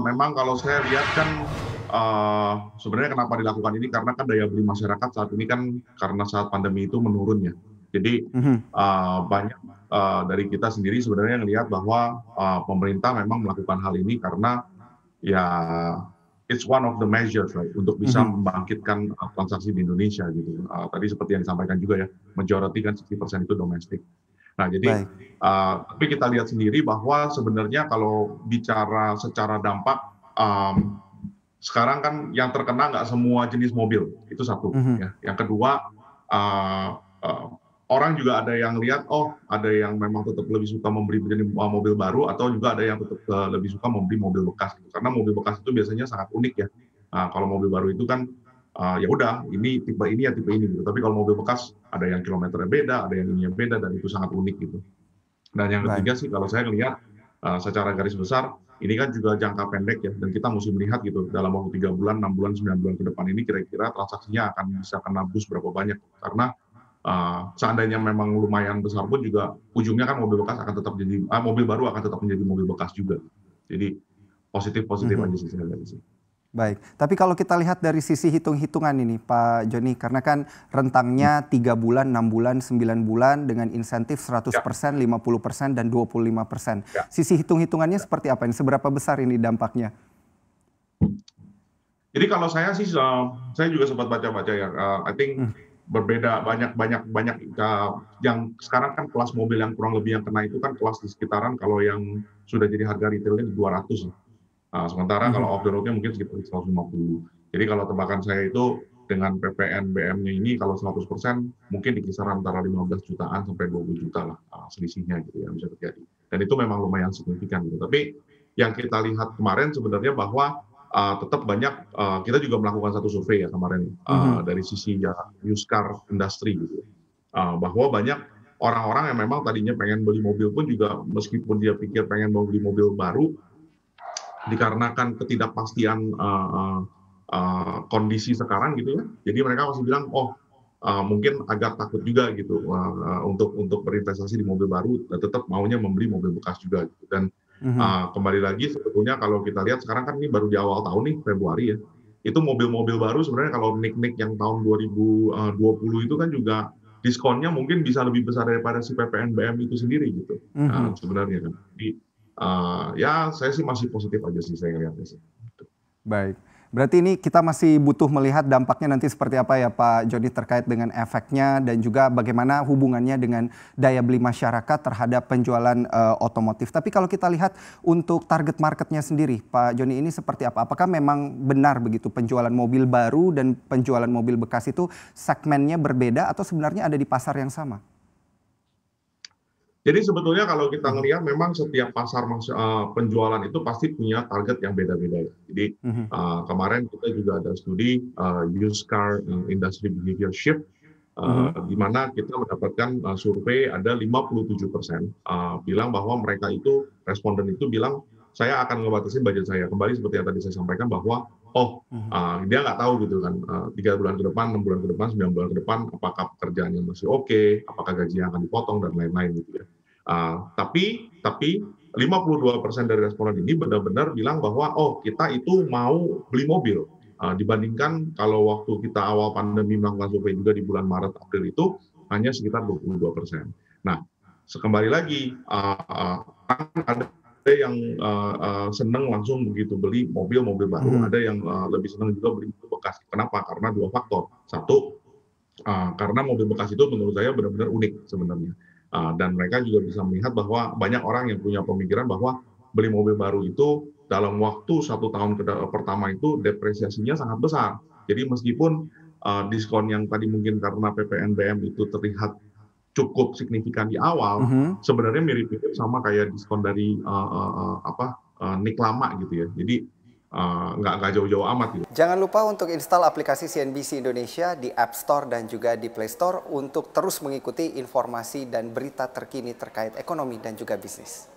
Memang kalau saya lihat kan, sebenarnya kenapa dilakukan ini karena kan daya beli masyarakat saat ini kan karena saat pandemi itu menurun ya. Jadi, Mhm, banyak, dari kita sendiri sebenarnya ngelihat bahwa, pemerintah memang melakukan hal ini karena ya it's one of the measures right, untuk bisa mhm, membangkitkan, transaksi di Indonesia gitu. Tadi seperti yang disampaikan juga ya, majority kan 60% itu domestik. Nah, jadi, baik. tapi kita lihat sendiri bahwa sebenarnya kalau bicara secara dampak, mmm, sekarang kan yang terkena nggak semua jenis mobil, itu satu Mhm, ya. Yang kedua, eee eee, orang juga ada yang lihat, oh ada yang memang tetap lebih suka membeli mobil baru atau juga ada yang tetap, lebih suka membeli mobil bekas gitu. Karena mobil bekas itu biasanya sangat unik ya. Kalau mobil baru itu kan, ya udah ini tipe ini ya tipe ini gitu. Tapi kalau mobil bekas ada yang kilometernya beda, ada yang ininya beda dan itu sangat unik gitu. Dan yang baik. ketiga sih kalau saya melihat, secara garis besar, ini kan juga jangka pendek ya, dan kita mesti melihat gitu dalam waktu 3 bulan, 6 bulan, 9 bulan ke depan ini kira-kira transaksinya akan bisa kena boost berapa banyak. Karena, seandainya memang lumayan besar pun juga ujungnya kan mobil bekas akan tetap jadi mobil baru akan tetap menjadi mobil bekas juga. Jadi positif-positif Mhm. aja sih saya lihat di sini. Baik, tapi kalau kita lihat dari sisi hitung-hitungan ini Pak Joni, karena kan Mhm. rentangnya 3 bulan, 6 bulan, 9 bulan dengan insentif Ya, 100%, 50%, dan 25%. ya. Sisi hitung-hitungannya seperti apa ini? Seberapa besar ini dampaknya? Jadi kalau saya sih, saya juga sempat baca-baca ya, I think Mmm, berbeda banyak banyak banyak, yang sekarang kan kelas mobil yang kurang lebih yang kena itu kan kelas di sekitaran kalau yang sudah jadi harga retailnya di 200 ya. Sementara kalau mhm, off the road-nya mungkin sekitar 150. Jadi kalau tebakan saya itu dengan PPN BM-nya ini kalau 100% mungkin di kisaran antara 15 jutaan sampai 20 juta lah, selisihnya gitu yang bisa terjadi. Dan itu memang lumayan signifikan gitu. Tapi yang kita lihat kemarin sebenarnya bahwa, tetap banyak, kita juga melakukan satu survei ya kemarin, mhm, dari sisi ya used car industry gitu ya, bahwa banyak orang-orang yang memang tadinya pengen beli mobil pun juga meskipun dia pikir pengen mau beli mobil baru, dikarenakan ketidakpastian, kondisi sekarang gitu ya, jadi mereka masih bilang, "Oh, mungkin agak takut juga gitu, untuk berinvestasi di mobil baru, tetap maunya membeli mobil bekas juga," gitu. Dan, mhm. kembali lagi sebetulnya kalau kita lihat sekarang kan ini baru di awal tahun nih, Februari ya, itu mobil-mobil baru sebenarnya kalau nik-nik yang tahun 2020 itu kan juga diskonnya mungkin bisa lebih besar daripada si PPNBM itu sendiri gitu, Mhm. sebenarnya kan. Jadi, ya saya sih masih positif aja sih saya ngelihatnya sih. Baik. Berarti ini kita masih butuh melihat dampaknya nanti seperti apa ya Pak Joni terkait dengan efeknya dan juga bagaimana hubungannya dengan daya beli masyarakat terhadap penjualan, otomotif. Tapi kalau kita lihat untuk target marketnya sendiri Pak Joni ini seperti apa? Apakah memang benar begitu penjualan mobil baru dan penjualan mobil bekas itu segmennya berbeda atau sebenarnya ada di pasar yang sama? Jadi sebetulnya kalau kita Mhm, ngelihat memang setiap pasar penjualan itu pasti punya target yang beda-beda ya. Jadi, mhm, kemarin kita juga ada studi, used car, industry behavior shift, mhm, di mana kita mendapatkan, survei ada 57%, bilang bahwa mereka itu responden itu bilang, "Saya akan ngebatasin budget saya." Kembali seperti yang tadi saya sampaikan bahwa, oh, mhm, dia nggak tahu gitu kan, 3 bulan ke depan, 6 bulan ke depan, 9 bulan ke depan, apakah pekerjaannya masih oke, apakah gajinya akan dipotong dan lain-lain gitu ya. Tapi 52% dari responden ini benar-benar bilang bahwa, "Oh, kita itu mau beli mobil." Dibandingkan kalau waktu kita awal pandemi melakukan survei juga di bulan Maret, April itu hanya sekitar 22%. Nah, kembali lagi, kan ada yang, seneng langsung begitu beli mobil baru, mhm. ada yang, lebih senang juga beli mobil bekas. Kenapa? Karena 2 faktor. Satu, karena mobil bekas itu menurut saya benar-benar unik sebenarnya. Dan mereka juga bisa melihat bahwa banyak orang yang punya pemikiran bahwa beli mobil baru itu dalam waktu 1 tahun pertama itu depresiasinya sangat besar. Jadi meskipun, diskon yang tadi mungkin karena PPNBM itu terlihat cukup signifikan di awal, Mhm. sebenarnya mirip-mirip sama kayak diskon dari, NIK lama gitu ya. Jadi, nggak jauh-jauh amat gitu. Jangan lupa untuk install aplikasi CNBC Indonesia di App Store dan juga di Play Store untuk terus mengikuti informasi dan berita terkini terkait ekonomi dan juga bisnis.